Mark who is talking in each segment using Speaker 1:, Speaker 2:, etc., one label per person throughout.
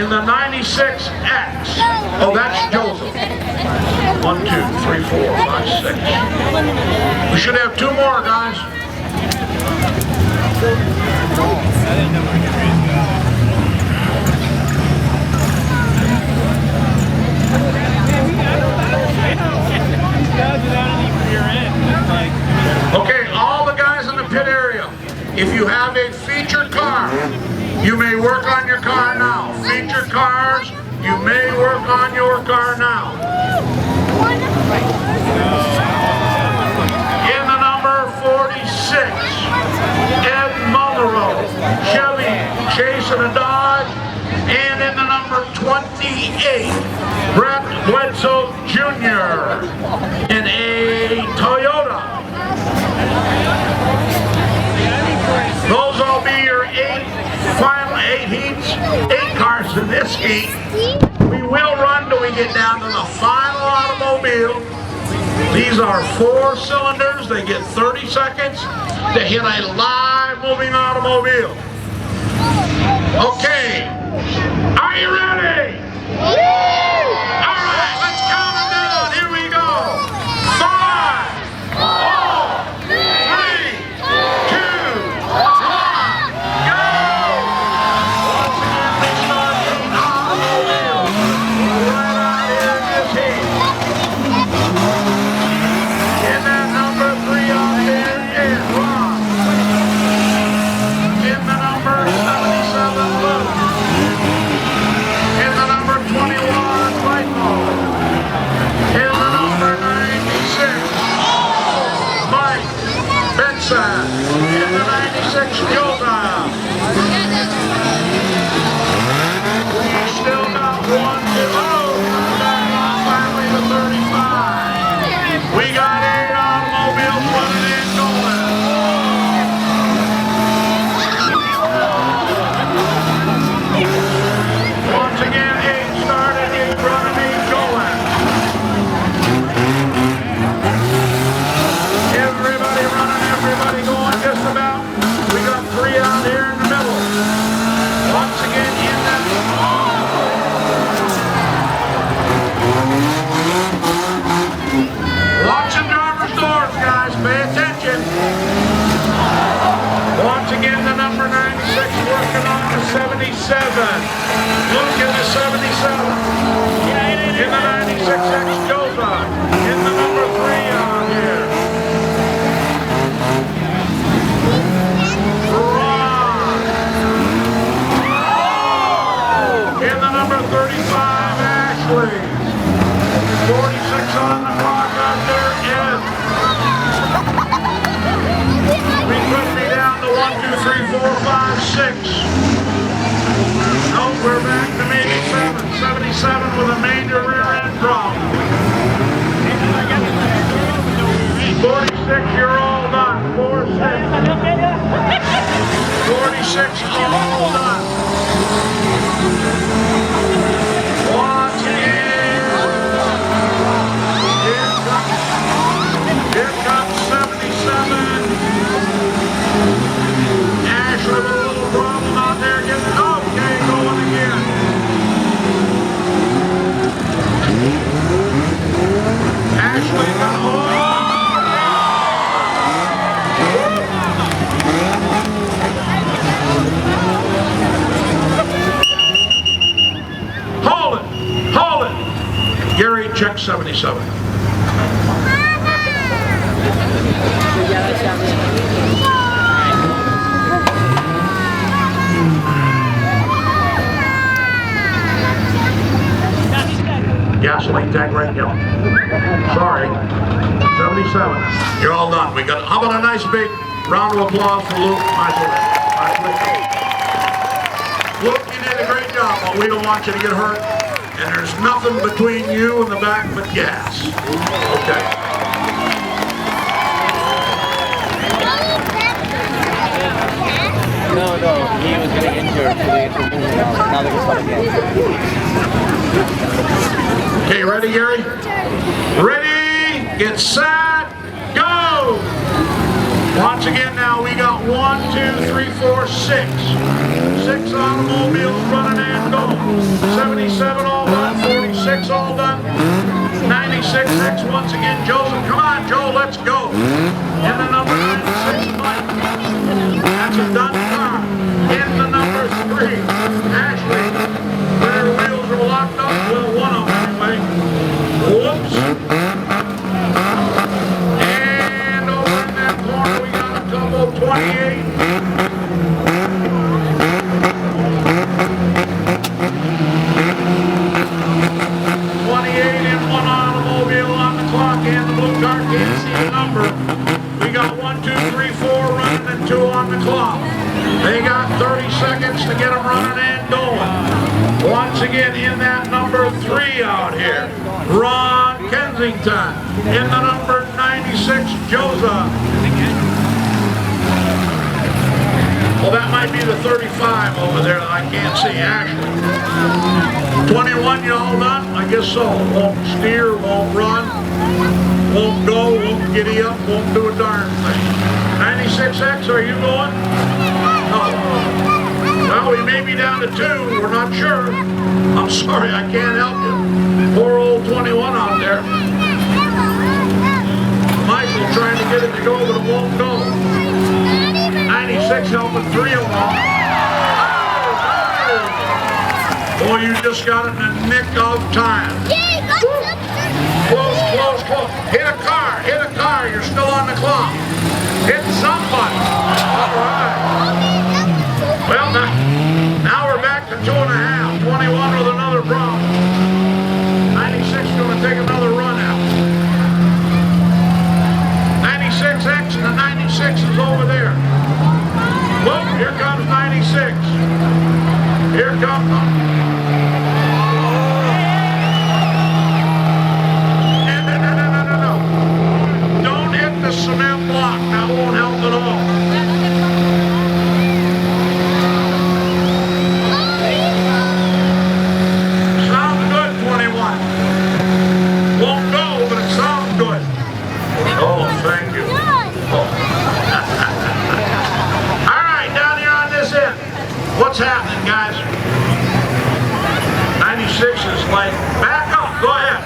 Speaker 1: in the 96X. Oh, that's Joseph. 1, 2, 3, 4, 5, 6. We should have 2 more, guys. Okay, all the guys in the pit area, if you have a featured car, you may work on your car now. Featured cars, you may work on your car now. In the number 46, Ed Montgomery, Chevy chasing a Dodge. And in the number 28, Brett Bledsoe Jr. in a Toyota. Those will be your final 8 heats, 8 cars in this heat. We will run till we get down to the final automobile. These are 4 cylinders. They get 30 seconds to hit a live moving automobile. Okay, are you ready? All right, let's count them down. Here we go. 5, 4, 3, 2, 1, go! Once again, we start the automobile right out here in this heat. In that number 3 up there is Ron. In the number 77, Luke. In the number 21, Michael. In the number 96, Mike Benson. In the 96, Yoga. We still got 1, 2, finally the 35. We got 8 automobiles running in going. Once again, 8 started, 8 running, 8 going. Everybody running, everybody going just about. We got 3 out here in the middle. Once again, in that. Watching driver's doors, guys. Pay attention. Once again, the number 96 working on the 77. Look in the 77. In the 96X goes on. In the number 3 on here. Ron. In the number 35, Ashley. 46 on the clock out there, Ed. We could be down to 1, 2, 3, 4, 5, 6. No, we're back to maybe 77 with a major rear end problem. 46, you're all done. 46. 46, all done. Once again. Here comes 77. Ashley with a little problem out there getting okay, going again. Ashley got hold it. Gary, check 77. Gasoline tank right now. Sorry. 77. You're all done. We got. How about a nice big round of applause for Luke? Luke, you did a great job, but we don't want you to get hurt. And there's nothing between you and the back but gas. Okay.
Speaker 2: No, he was getting injured, so they had to move him out. Now they're going to again.
Speaker 1: Okay, ready, Gary? Ready, get set, go! Once again now, we got 1, 2, 3, 4, 6. 6 automobiles running and going. 77 all done, 46 all done. 96X once again, Joseph. Come on, Joe, let's go. In the number 96, Mike. That's a done car. In the number 3, Ashley. Their wheels are locked up. Well, one of them anyway. Whoops. And over in that corner, we got a couple 28. And the blue car can't see the number. We got 1, 2, 3, 4 running and 2 on the clock. They got 30 seconds to get them running and going. Once again in that number 3 out here, Ron Kensington. In the number 96, Joseph. Well, that might be the 35 over there that I can't see, Ashley. 21, you all done? I guess so. Won't steer, won't run, won't go, won't giddy up, won't do a darn thing. 96X, are you going? No. Well, we may be down to 2. We're not sure. I'm sorry, I can't help you. Poor old 21 out there. Michael trying to get it to go, but it won't go. 96 helping 3 of them. Boy, you just got it in the nick of time. Close, close, close. Hit a car, you're still on the clock. Hit somebody. All right. Well, now we're back to 2.5. 21 with another problem. 96 going to take another run out. 96X and the 96 is over there. Look, here comes 96. Here comes no. Don't hit the cement block. That won't help at all. Sounds good, 21. Won't go, but it sounds good. Oh, thank you. What's happening, guys? 96 is like, back up, go ahead.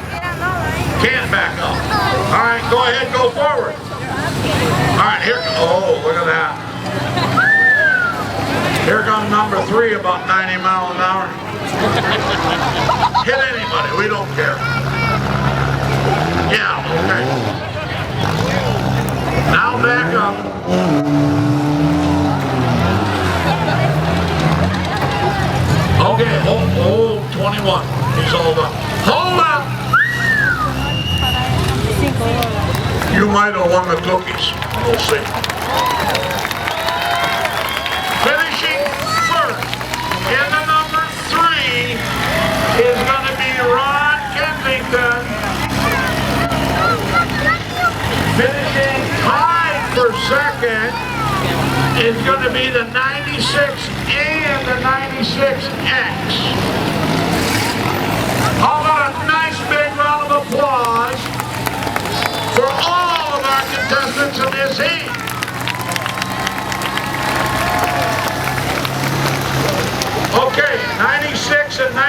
Speaker 1: Can't back up. All right, go ahead, go forward. All right, here, oh, look at that. Here comes number 3, about 90 miles an hour. Hit anybody, we don't care. Yeah, okay. Now back up. Okay, hold 21. He's all done. Hold up! You might have won the cookies. We'll see. Finishing first in the number 3 is going to be Ron Kensington. Finishing tied for second is going to be the 96 and the 96X. How about a nice big round of applause for all of our contestants in this heat. Okay, 96 and 96.